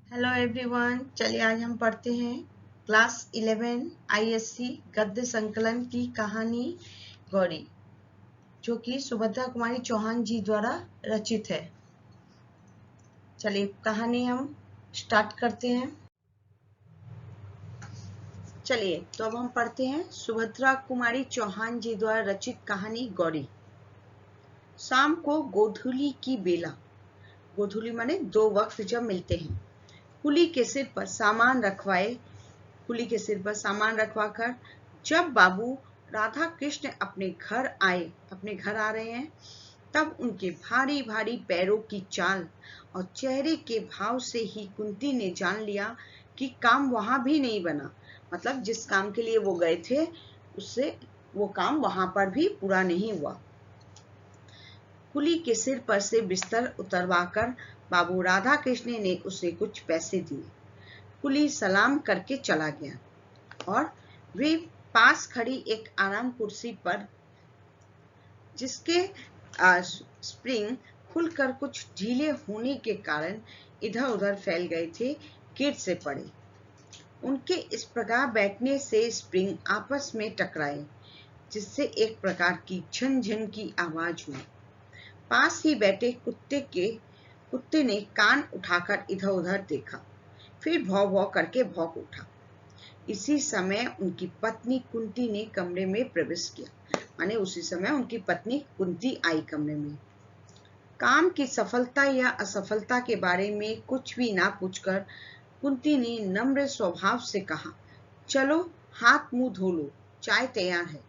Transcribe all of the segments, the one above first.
Hello everyone, चलिए आज हम पढ़ते हैं क्लास 11 आईएससी गद्य संकलन की कहानी गौरी, जो कि सुभद्रा कुमारी चौहान जी द्वारा रचित है। चलिए कहानी हम स्टार्ट करते हैं। चलिए तो अब हम पढ़ते हैं सुभद्रा कुमारी चौहान जी द्वारा रचित कहानी गौरी। शाम को गोधूली की बेला, गोधूली माने 2 वक्त जब मिलते हैं, कुली के सिर पर सामान रखवाकर जब बाबू राधा कृष्ण अपने घर आ रहे हैं, तब उनके भारी भारी पैरों की चाल और चेहरे के भाव से ही कुंती ने जान लिया कि काम वहां भी नहीं बना। मतलब जिस काम के लिए वो गए थे, उससे वो काम वहां पर भी पूरा नहीं हुआ। कुली के सिर पर से बिस्तर उतरवाकर बाबू राधा कृष्ण ने उसे कुछ पैसे दिए। कुली सलाम करके चला गया और वे पास खड़ी एक आराम कुर्सी पर, जिसके स्प्रिंग खुलकर कुछ ढीले होने के कारण इधर उधर फैल गए थे, गिर से पड़े। उनके इस प्रकार बैठने से स्प्रिंग आपस में टकराए, जिससे एक प्रकार की झनझन की आवाज हुई। पास ही बैठे कुत्ते ने कान उठाकर इधर उधर देखा, फिर भौं भौं करके भौंक उठा। इसी समय उनकी पत्नी कुंती ने कमरे में प्रवेश किया। माने उसी समय उनकी पत्नी कुंती आई कमरे में। काम की सफलता या असफलता के बारे में कुछ भी ना पूछकर कुंती ने नम्र स्वभाव से कहा, चलो हाथ मुंह धो लो, चाय तैयार है।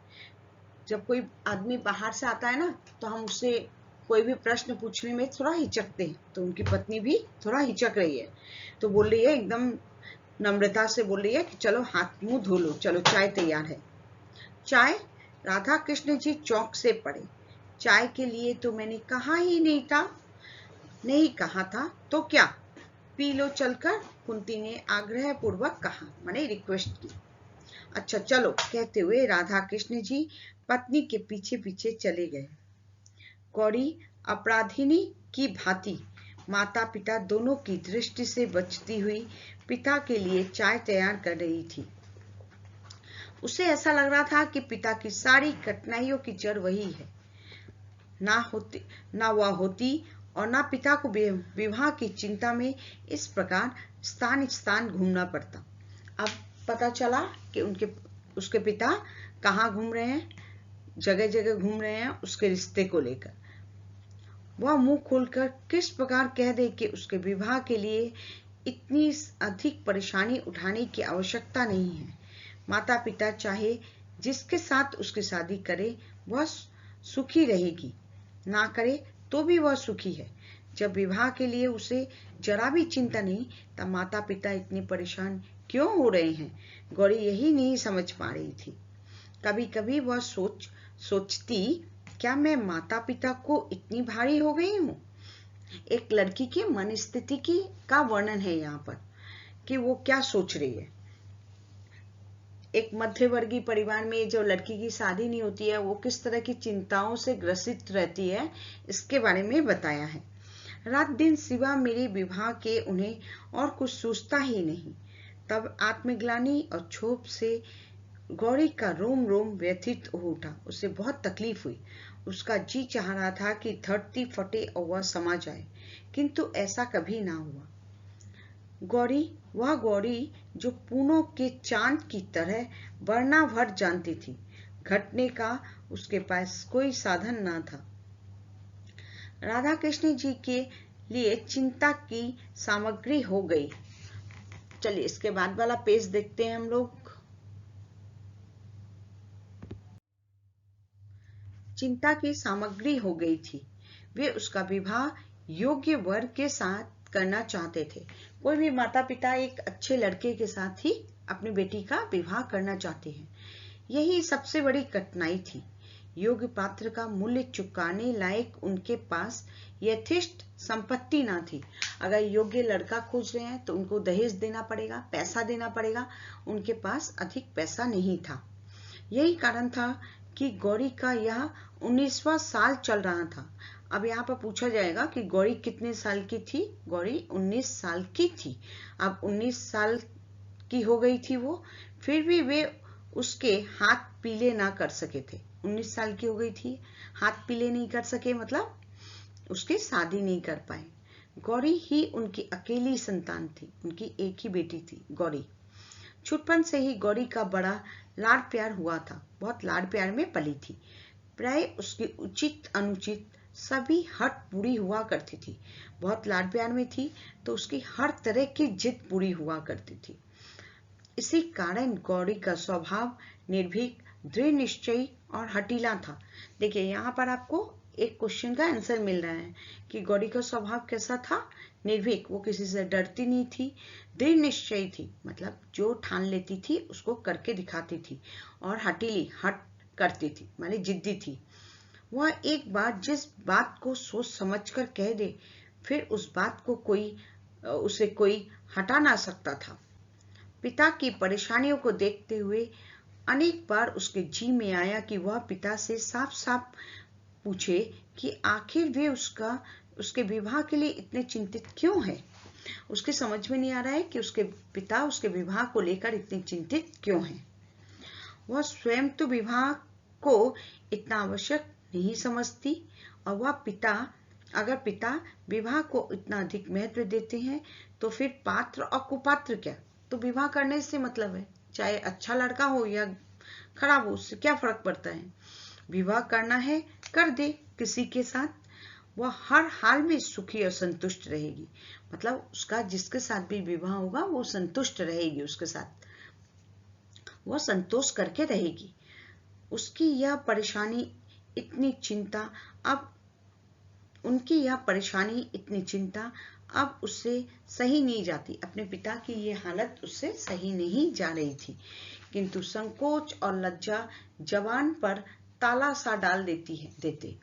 जब कोई आदमी बाहर से आता है ना, तो हम उससे कोई भी प्रश्न पूछने में थोड़ा हिचकते हैं, तो उनकी पत्नी भी थोड़ा हिचक रही है, तो बोल रही है, एकदम नम्रता से बोल रही है कि चलो हाथ मुंह धो लो, चलो चाय तैयार है। चाय? राधा कृष्ण जी चौंक से पड़े। चाय के लिए तो मैंने कहा ही नहीं था। नहीं कहा था तो क्या, पी लो चलकर, कुंती ने आग्रह पूर्वक कहा, माने रिक्वेस्ट की। अच्छा चलो, कहते हुए राधा कृष्ण जी पत्नी के पीछे पीछे चले गए। गौरी अपराधिनी की भांति माता पिता दोनों की दृष्टि से बचती हुई पिता के लिए चाय तैयार कर रही थी। उसे ऐसा लग रहा था कि पिता की सारी कठिनाइयों की जड़ वही है। ना वह होती और ना पिता को विवाह की चिंता में इस प्रकार स्थान स्थान घूमना पड़ता। अब पता चला कि उसके पिता कहाँ घूम रहे हैं, जगह जगह घूम रहे हैं उसके रिश्ते को लेकर। वह मुंह खोलकर किस प्रकार कह दे कि उसके विवाह के लिए इतनी अधिक परेशानी उठाने की आवश्यकता नहीं है। माता पिता चाहे जिसके साथ उसकी शादी करे, वह सुखी रहेगी, ना करे तो भी वह सुखी है। जब विवाह के लिए उसे जरा भी चिंता नहीं, तब माता पिता इतने परेशान क्यों हो रहे हैं? गौरी यही नहीं समझ पा रही थी। कभी कभी वह सोचती, क्या मैं माता पिता को इतनी भारी हो गई हूँ? एक लड़की की मन स्थिति का वर्णन है यहाँ पर कि वो क्या सोच रही है। एक मध्यवर्गीय परिवार में जो लड़की की शादी नहीं होती है, वो किस तरह की चिंताओं से ग्रसित रहती है, इसके बारे में बताया है। रात दिन सिवा मेरे विवाह के उन्हें और कुछ सोचता ही नहीं। तब आत्मग्लानि और क्षोभ से गौरी का रोम रोम व्यथित हो उठा। उसे बहुत तकलीफ हुई। उसका जी चाह रहा था कि धरती फटे और वह समा जाए, किंतु ऐसा कभी ना हुआ। वह गौरी जो पूनों के चांद की तरह वर्णा भर जानती थी, घटने का उसके पास कोई साधन ना था। राधा कृष्ण जी के लिए चिंता की सामग्री हो गई। चलिए इसके बाद वाला पेज देखते हैं हम लोग। चिंता की सामग्री हो गई थी। वे उसका विवाह योग्य वर के साथ करना चाहते थे। कोई भी माता पिता एक अच्छे लड़के के साथ ही अपनी बेटी का विवाह करना चाहते हैं। यही सबसे बड़ी कठिनाई थी। योग्य पात्र का मूल्य चुकाने लायक उनके पास यथेष्ट संपत्ति ना थी। अगर योग्य लड़का खोज रहे हैं तो उनको दहेज देना पड़ेगा, पैसा देना पड़ेगा। उनके पास अधिक पैसा नहीं था। यही कारण था कि गौरी का यह 19वां साल चल रहा था। अब यहाँ पर पूछा जाएगा कि गौरी कितने साल की थी। गौरी 19 साल की थी। अब 19 साल की हो गई थी वो, फिर भी वे उसके हाथ पीले ना कर सके थे। 19 साल की हो गई थी, हाथ पीले नहीं कर सके, मतलब उसकी शादी नहीं कर पाए। गौरी ही उनकी अकेली संतान थी, उनकी एक ही बेटी थी गौरी। छुटपन से ही गौरी का बड़ा लाड प्यार हुआ था, बहुत लाड प्यार में पली थी। प्राय उसकी उचित अनुचित सभी हट पूरी हुआ करती थी। बहुत लाड प्यार में थी तो उसकी हर तरह की जिद पूरी हुआ करती थी। इसी कारण गौरी का स्वभाव निर्भीक, दृढ़ निश्चयी और हठीला था। देखिए यहाँ पर आपको एक क्वेश्चन का आंसर मिल रहा है कि गौरी का स्वभाव कैसा था। निर्भीक, वो किसी से डरती नहीं थी। दृढ़ निश्चयी थी, मतलब जो ठान लेती थी उसको करके दिखाती थी। और हठीली, हट करती थी, माने जिद्दी थी। वह एक बार जिस बात को सोच समझकर कह दे, फिर उस बात को उसे कोई हटा ना सकता था। पिता की परेशानियों को देखते हुए अनेक बार उसके जी में आया कि वह पिता से साफ साफ पूछे कि आखिर वे उसके विवाह के लिए इतने चिंतित क्यों है। उसके समझ में नहीं आ रहा है कि उसके पिता उसके विवाह को लेकर इतने चिंतित क्यों हैं। वह स्वयं तो विवाह को इतना आवश्यक नहीं समझती, और वह अगर पिता विवाह को इतना अधिक महत्व देते हैं तो फिर पात्र और कुपात्र क्या, तो विवाह करने से मतलब है, चाहे अच्छा लड़का हो या खराब हो, उससे क्या फर्क पड़ता है। विवाह करना है कर दे किसी के साथ, वह हर हाल में सुखी और संतुष्ट रहेगी। मतलब उसका जिसके साथ भी विवाह होगा वो संतुष्ट रहेगी, उसके साथ वह संतोष करके रहेगी। उसकी यह परेशानी इतनी चिंता अब उससे सही नहीं जाती। अपने पिता की ये हालत उससे सही नहीं जा रही थी, किंतु संकोच और लज्जा जवान पर ताला सा डाल देते।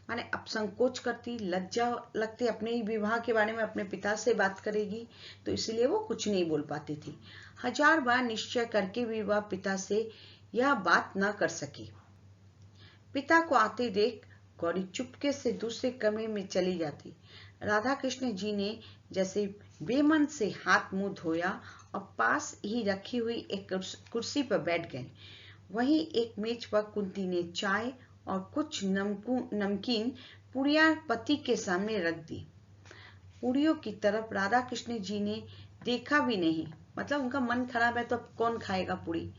माने अब संकोच करती, लज्जा लगती, अपने ही विवाह के बारे में अपने पिता से बात करेगी, तो इसलिए वो कुछ नहीं बोल पाती थी। 1000 बार निश्चय करके भी वह पिता से यह बात न कर सकी। पिता को आते देख गौरी चुपके से दूसरे कमरे में चली जाती। राधा कृष्ण जी ने जैसे बेमन से हाथ मुंह धोया और पास ही रखी हुई एक कुर्सी पर बैठ गए। वहीं एक मेज पर कुंती ने चाय और कुछ नमकीन पुड़िया पति के सामने रख दी। पुड़ियों की तरफ राधा कृष्ण जी ने देखा भी नहीं, मतलब उनका मन खराब है तो अब कौन खाएगा पूड़ी।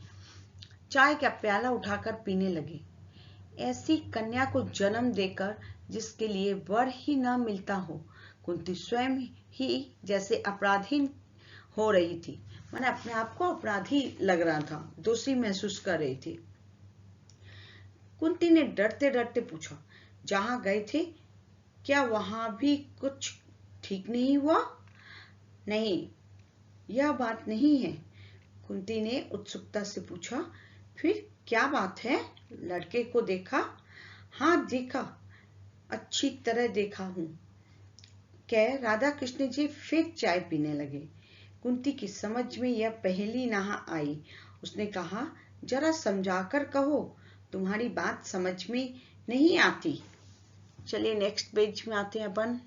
चाय का प्याला उठाकर पीने लगे। ऐसी कन्या को जन्म देकर जिसके लिए वर ही न मिलता हो, कुंती स्वयं ही जैसे अपराधी हो रही थी। मैंने अपने आप को अपराधी लग रहा था, दोषी महसूस कर रही थी। कुंती ने डरते डरते पूछा, जहां गए थे क्या वहां भी कुछ ठीक नहीं हुआ? नहीं, यह बात नहीं है। कुंती ने उत्सुकता से पूछा, फिर क्या बात है? लड़के को देखा? हाँ देखा, अच्छी तरह देखा हूं। कह राधा कृष्ण जी फिर चाय पीने लगे। कुंती की समझ में यह पहेली ना आई। उसने कहा, जरा समझाकर कहो, तुम्हारी बात समझ में नहीं आती। चलिए नेक्स्ट पेज में आते हैं अपन।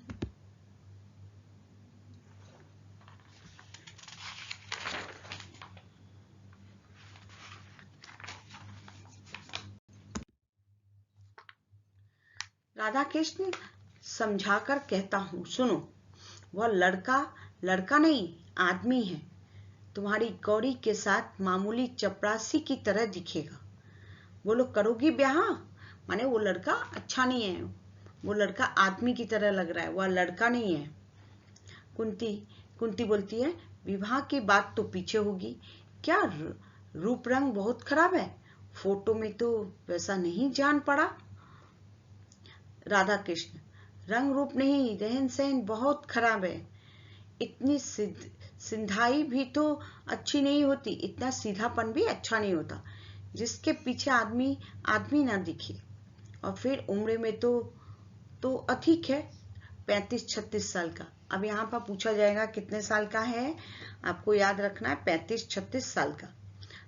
राधा कृष्ण समझाकर कहता हूं, सुनो। वह लड़का नहीं, आदमी है। तुम्हारी गौरी के साथ मामूली चपरासी की तरह दिखेगा। बोलो, करोगी ब्याह? माने वो लड़का अच्छा नहीं है, वो लड़का आदमी की तरह लग रहा है, वह लड़का नहीं है। कुंती बोलती है, विवाह की बात तो पीछे होगी, क्या रूप रंग बहुत खराब है? फोटो में तो वैसा नहीं जान पड़ा। राधा कृष्ण, रंग रूप नहीं, रहन सहन बहुत खराब है। इतनी सिंधाई भी तो अच्छी नहीं होती, इतना सीधापन भी अच्छा नहीं होता जिसके पीछे आदमी ना दिखे। और फिर उम्र में तो अधिक है, 35-36 साल का। अब यहाँ पर पूछा जाएगा कितने साल का है, आपको याद रखना है 35-36 साल का।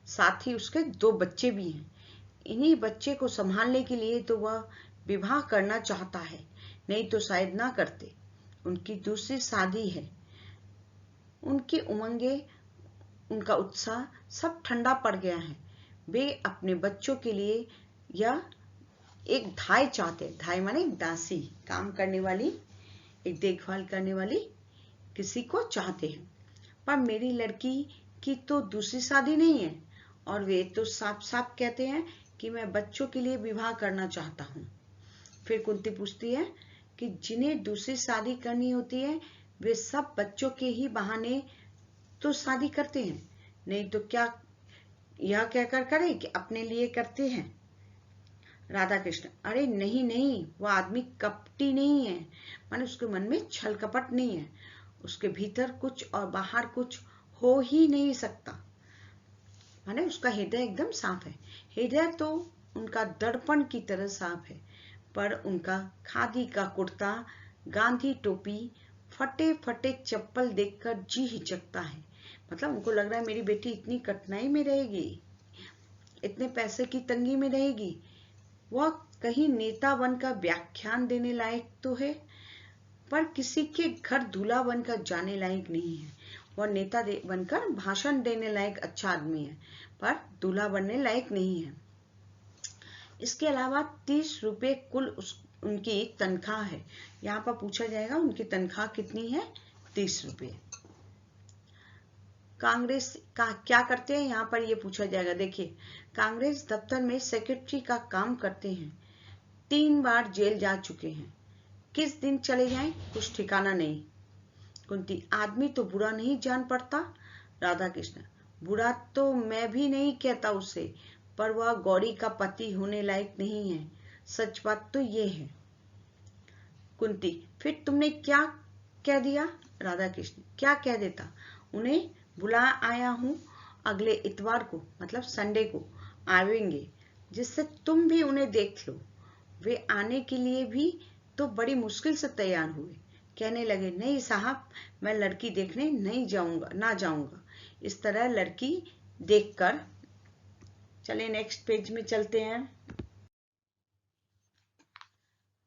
साथ ही उसके 2 बच्चे भी हैं। इन्हीं बच्चे को संभालने के लिए तो वह विवाह करना चाहता है। नहीं तो शायद ना करते। उनकी दूसरी शादी है। उनकी उमंगे, उनका उत्साह सब ठंडा पड़ गया है। वे अपने बच्चों के लिए या एक धाई चाहते हैं। धाई माने एक दासी, काम करने वाली, एक देखभाल करने वाली किसी को चाहते हैं। पर मेरी लड़की की तो दूसरी शादी नहीं है और वे तो साफ साफ कहते हैं कि मैं बच्चों के लिए विवाह करना चाहता हूँ। फिर कुंती पूछती है कि जिन्हें दूसरी शादी करनी होती है वे सब बच्चों के ही बहाने तो शादी करते हैं, नहीं तो क्या यह कहकर करे कि अपने लिए करते हैं। राधा कृष्ण, अरे नहीं नहीं, वह आदमी कपटी नहीं है, माने उसके मन में छल कपट नहीं है। उसके भीतर कुछ और बाहर कुछ हो ही नहीं सकता। माने उसका हृदय एकदम साफ है। हृदय तो उनका दर्पण की तरह साफ है, पर उनका खादी का कुर्ता, गांधी टोपी, फटे फटे चप्पल देखकर जी हिचकता है। मतलब उनको लग रहा है मेरी बेटी इतनी कठिनाई में रहेगी, इतने पैसे की तंगी में रहेगी, वह कहीं नेता बनकर व्याख्यान देने लायक तो है, पर किसी के घर दूल्हा बनकर जाने लायक नहीं है। वह नेता बनकर भाषण देने लायक अच्छा आदमी है, पर दूल्हा बनने लायक नहीं है। इसके अलावा 30 रुपए कुल उनकी तनख्वाह है। यहाँ पर पूछा जाएगा उनकी तनख्वाह कितनी है? 30 रुपए। कांग्रेस का क्या करते हैं, यहाँ पर ये पूछा जाएगा। देखिए, कांग्रेस दफ्तर में सेक्रेटरी का काम करते हैं। 3 बार जेल जा चुके हैं। किस दिन चले जाएं कुछ ठिकाना नहीं। कुंती, आदमी तो बुरा नहीं जान पड़ता। राधा कृष्ण, बुरा तो मैं भी नहीं कहता उसे, पर वह गौरी का पति होने लायक नहीं है। सच बात तो ये है। कुंती, फिर तुमने क्या कह दिया? राधा कृष्ण, क्या कह देता? उन्हें बुला आया हूँ, अगले इतवार को मतलब संडे को आवेंगे, जिससे तुम भी उन्हें देख लो। वे आने के लिए भी तो बड़ी मुश्किल से तैयार हुए। कहने लगे, नहीं साहब, मैं लड़की देखने नहीं जाऊंगा, ना जाऊंगा। इस तरह लड़की देखकर, चले नेक्स्ट पेज में चलते हैं।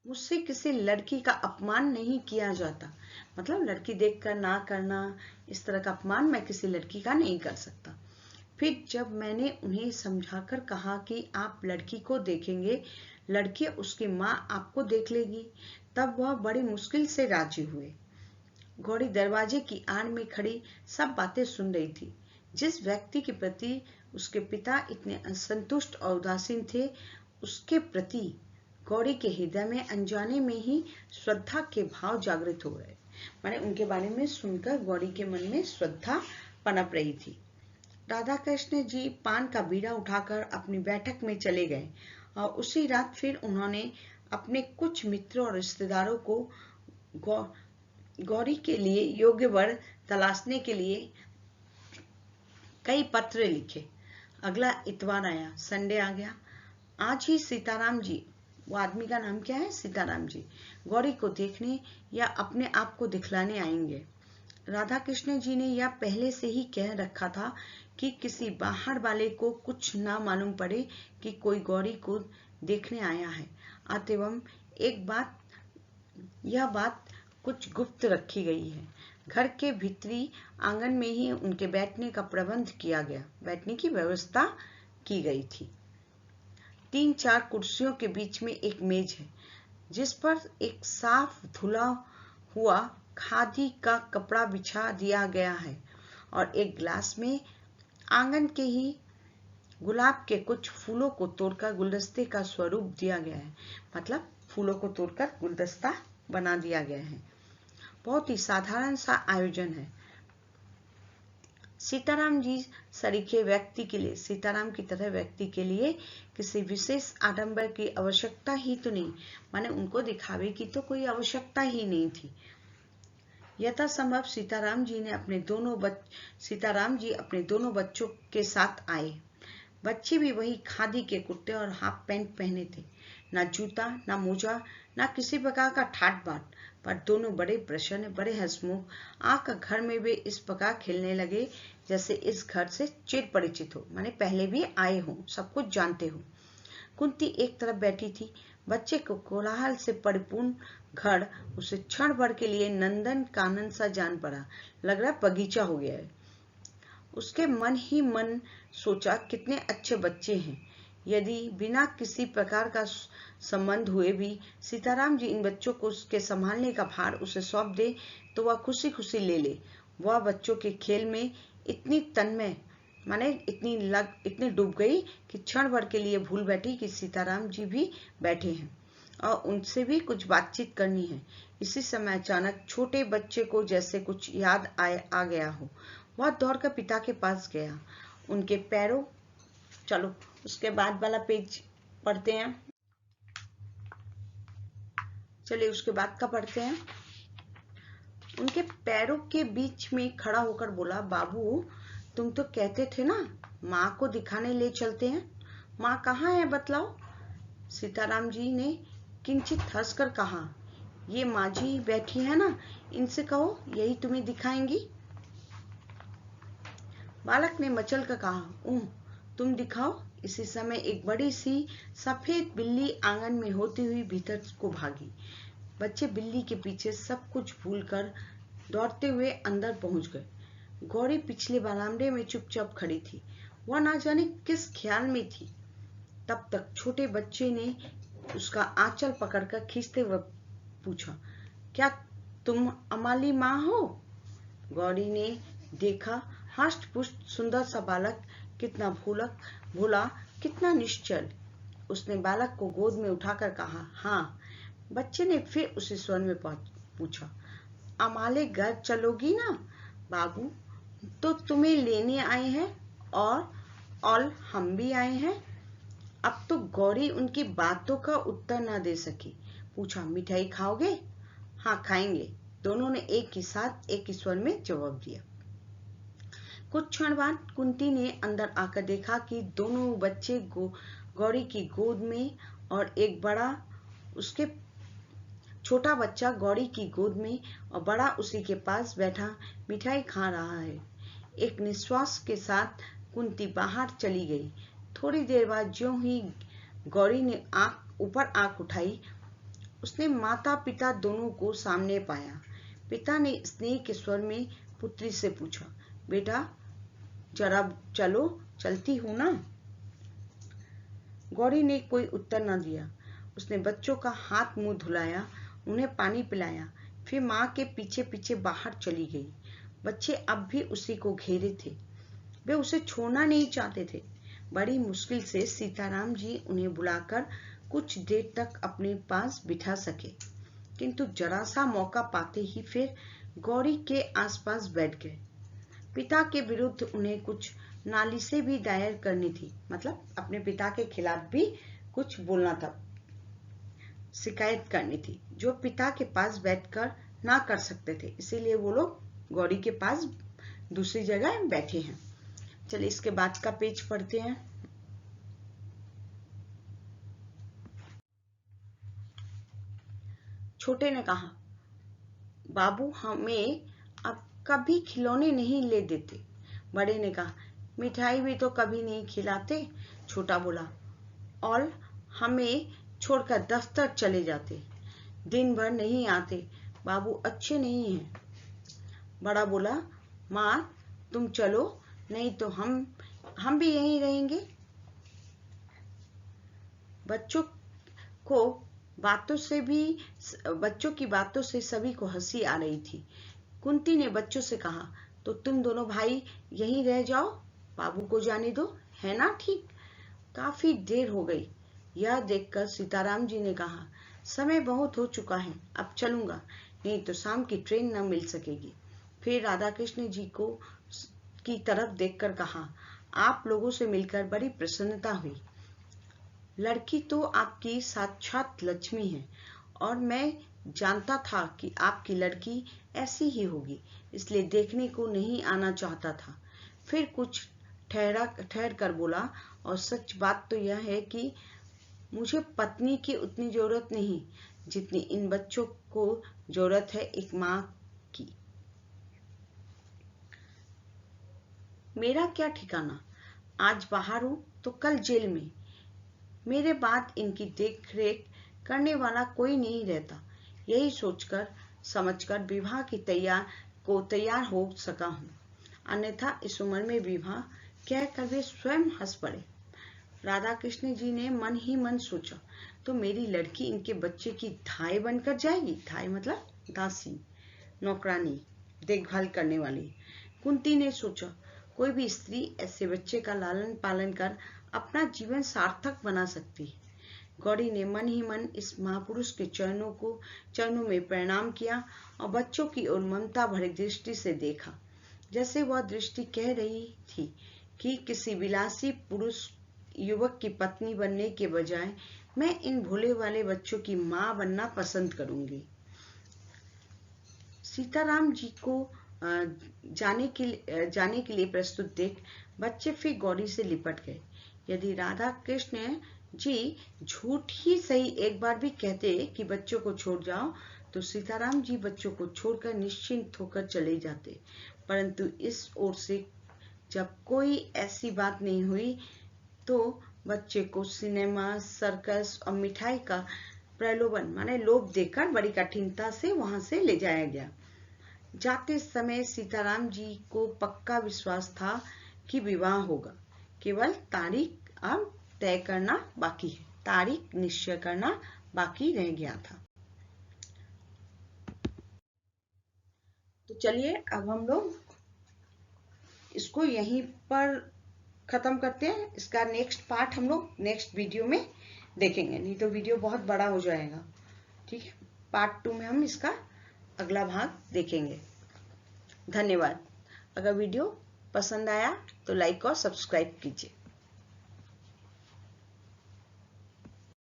मुझसे किसी लड़की का अपमान नहीं किया जाता। मतलब लड़की देखकर ना करना, इस तरह का अपमान मैं किसी लड़की का नहीं कर सकता। फिर जब मैंने उन्हें समझाकर कहा कि आप लड़की को देखेंगे, लड़की उसकी माँ आपको देख लेगी, तब वह बड़ी मुश्किल से राजी हुए। गौरी दरवाजे की आड़ में खड़ी सब बातें सुन रही थी। जिस व्यक्ति के प्रति उसके पिता इतने असंतुष्ट और उदासीन थे, उसके प्रति गौरी के हृदय में अनजाने में ही श्रद्धा के भाव जागृत हो गए। माने उनके बारे में सुनकर गौरी के मन में श्रद्धा पनप रही थी। राधा कृष्ण जी पान का बीड़ा उठाकर अपनी बैठक में चले गए और उसी रात फिर उन्होंने अपने कुछ मित्रों और रिश्तेदारों को गौरी के लिए योग्य वर तलाशने के लिए कई पत्र लिखे। अगला इतवार आया, संडे आ गया। आज ही सीताराम जी, वो आदमी का नाम क्या है? सीताराम जी, गौरी को देखने या अपने आप को दिखलाने आएंगे। राधा कृष्ण जी ने यह पहले से ही कह रखा था कि किसी बाहर वाले को कुछ ना मालूम पड़े कि कोई गौरी को देखने आया है। अतएव यह बात कुछ गुप्त रखी गई है। घर के भीतरी आंगन में ही उनके बैठने का प्रबंध किया गया, बैठने की व्यवस्था की गई थी। 3-4 कुर्सियों के बीच में एक मेज है, जिस पर एक साफ धुला हुआ खादी का कपड़ा बिछा दिया गया है और एक गिलास में आंगन के ही गुलाब के कुछ फूलों को तोड़कर गुलदस्ते का स्वरूप दिया गया है। मतलब फूलों को तोड़कर गुलदस्ता बना दिया गया है। बहुत ही साधारण सा आयोजन है। सीताराम जी सरीखे व्यक्ति के लिए, सीताराम की तरह व्यक्ति के लिए किसी विशेष आडंबर की आवश्यकता ही तो नहीं, माने उनको दिखावे की तो कोई आवश्यकता ही नहीं थी। यथासंभव सीताराम जी अपने दोनों बच्चों के साथ आए। बच्चे भी वही खादी के कुर्ते और हाफ पैंट पहने थे। ना जूता, ना मोजा, ना किसी प्रकार का ठाट बाट, पर दोनों बड़े प्रसन्न, बड़े हंसमुख। आकर घर में वे इस प्रकार खेलने लगे जैसे इस घर से चिर परिचित हो, माने पहले भी आए हो, सब कुछ जानते हो। कुंती एक तरफ बैठी थी। बच्चे को कोलाहल से परिपूर्ण घर उसे क्षण भर के लिए नंदन कानन सा जान पड़ा। लग रहा बगीचा हो गया है। उसके मन ही मन सोचा, कितने अच्छे बच्चे हैं। यदि बिना किसी प्रकार का संबंध हुए भी सीताराम जी इन बच्चों को उसके संभालने का भार उसे सौंप दे तो वह खुशी खुशी ले ले। वह बच्चों के खेल में इतनी तन्मय माने इतनी डूब गई कि क्षण भर के लिए भूल बैठी कि सीताराम जी भी बैठे हैं और उनसे भी कुछ बातचीत करनी है। इसी समय अचानक छोटे बच्चे को जैसे कुछ याद आ गया हो। वह दौड़कर पिता के पास गया। उनके पैरों चलो उसके बाद वाला पेज पढ़ते हैं। चलिए उसके बाद का पढ़ते हैं। उनके पैरों के बीच में खड़ा होकर बोला, बाबू तुम तो कहते थे ना माँ को दिखाने ले चलते हैं, माँ कहाँ है बतलाओ। सीताराम जी ने किंचित हंसकर कहा, ये माँ जी बैठी है ना, इनसे कहो यही तुम्हें दिखाएंगी। बालक ने मचल कर कहा, तुम दिखाओ। इसी समय एक बड़ी सी सफेद बिल्ली आंगन में होती हुई भीतर को भागी। बच्चे बिल्ली के पीछे सब कुछ भूलकर दौड़ते हुए अंदर पहुंच गए। गौरी पिछले बरामदे में चुपचाप खड़ी थी। वह ना जाने किस ख्याल में थी। तब तक छोटे बच्चे ने उसका आंचल पकड़कर खींचते हुए पूछा, क्या तुम अमाली माँ हो? गौरी ने देखा हष्ट पुष्ट सुंदर सा बालक कितना भोला, कितना निश्चल। उसने बालक को गोद में उठाकर कहा, हाँ। बच्चे ने फिर उसी स्वर में पूछा, अमाले घर चलोगी ना? बाबू तो तुम्हें लेने आए हैं और हम भी आए हैं। अब तो गौरी उनकी बातों का उत्तर न दे सकी। पूछा, मिठाई खाओगे? हाँ खाएंगे, दोनों ने एक ही साथ एक ही स्वर में जवाब दिया। कुछ क्षण बाद कुंती ने अंदर आकर देखा कि दोनों बच्चे गौरी की गोद में और एक बड़ा उसके छोटा बच्चा गौरी की गोद में और बड़ा उसी के पास बैठा मिठाई खा रहा है। एक निश्वास के साथ कुंती बाहर चली गई। थोड़ी देर बाद ज्यों ही गौरी ने ऊपर आंख उठाई, उसने माता पिता दोनों को सामने पाया। पिता ने स्नेह के स्वर में पुत्री से पूछा, बेटा जरा चलो, चलती हूं ना? गौरी ने कोई उत्तर न दिया। उसने बच्चों का हाथ मुंह धुलाया, उन्हें पानी पिलाया, फिर माँ के पीछे पीछे बाहर चली गई। बच्चे अब भी उसी को घेरे थे। वे उसे छोड़ना नहीं चाहते थे। बड़ी मुश्किल से सीताराम जी उन्हें बुलाकर कुछ देर तक अपने पास बिठा सके, किंतु जरा सा मौका पाते ही फिर गौरी के आसपास बैठ गए। पिता के विरुद्ध उन्हें कुछ नालिशें भी दायर करनी थी, मतलब अपने पिता के खिलाफ भी कुछ बोलना था, शिकायत करनी थी, जो पिता के पास बैठकर ना कर सकते थे। इसीलिए वो लोग गौरी के पास दूसरी जगह बैठे हैं। चलिए इसके बाद का पेज पढ़ते हैं। छोटे ने कहा, बाबू हमें अब कभी खिलौने नहीं ले देते। बड़े ने कहा, मिठाई भी तो कभी नहीं खिलाते। छोटा बोला, और हमें छोड़कर दफ्तर चले जाते, दिन भर नहीं आते। बाबू अच्छे नहीं हैं। बड़ा बोला, माँ तुम चलो, नहीं तो हम भी यहीं रहेंगे। बच्चों की बातों से सभी को हंसी आ रही थी। कुंती ने बच्चों से कहा, तो तुम दोनों भाई यहीं रह जाओ, बाबू को जाने दो, है ना ठीक? काफी देर हो गई। यह देखकर सीताराम जी ने कहा, समय बहुत हो चुका है, अब चलूंगा, नहीं तो शाम की ट्रेन न मिल सकेगी। फिर राधा कृष्ण जी की तरफ देखकर कहा, आप लोगों से मिलकर बड़ी प्रसन्नता हुई। लड़की तो आपकी साक्षात लक्ष्मी है और मैं जानता था कि आपकी लड़की ऐसी ही होगी, इसलिए देखने को नहीं आना चाहता था। फिर कुछ ठहर कर बोला, और सच बात तो यह है कि मुझे पत्नी की उतनी जरूरत नहीं जितनी इन बच्चों को जरूरत है एक माँ की। मेरा क्या ठिकाना, आज बाहर हूं तो कल जेल में। मेरे बाद इनकी देख रेख करने वाला कोई नहीं रहता। यही सोचकर समझकर विवाह की तैयार हो सका हूँ, अन्यथा इस उम्र में विवाह कहकर वे स्वयं हंस पड़े। राधा कृष्ण जी ने मन ही मन सोचा, तो मेरी लड़की इनके बच्चे की धाई बनकर जाएगी। धाई मतलब दासी, नौकरानी, देखभाल करने वाली। कुंती ने सोचा, कोई भी स्त्री ऐसे बच्चे का लालन पालन कर अपना जीवन सार्थक बना सकती है। गौरी ने मन ही मन इस महापुरुष के चरणों में प्रणाम किया और बच्चों की ओर ममता भरी दृष्टि से देखा, जैसे वह दृष्टि कह रही थी कि किसी विलासी पुरुष युवक की पत्नी बनने के बजाय मैं इन भोले वाले बच्चों की मां बनना पसंद करूंगी। सीताराम जी को जाने के लिए प्रस्तुत देख बच्चे फिर गौरी से लिपट गए। यदि राधा कृष्ण जी झूठ ही सही एक बार भी कहते कि बच्चों को छोड़ जाओ, तो सीताराम जी बच्चों को छोड़कर निश्चिंत होकर चले जाते। परंतु इस ओर से जब कोई ऐसी बात नहीं हुई, तो बच्चे को सिनेमा, सर्कस और मिठाई का प्रलोभन माने लोभ देकर बड़ी कठिनता से वहां से ले जाया गया। जाते समय सीताराम जी को पक्का विश्वास था कि विवाह होगा, केवल तारीख अब तय करना बाकी है, तारीख निश्चय करना बाकी रह गया था। तो चलिए अब हम लोग इसको यहीं पर खत्म करते हैं। इसका नेक्स्ट पार्ट हम लोग नेक्स्ट वीडियो में देखेंगे, नहीं तो वीडियो बहुत बड़ा हो जाएगा। ठीक है, पार्ट 2 में हम इसका अगला भाग देखेंगे। धन्यवाद। अगर वीडियो पसंद आया तो लाइक और सब्सक्राइब कीजिए।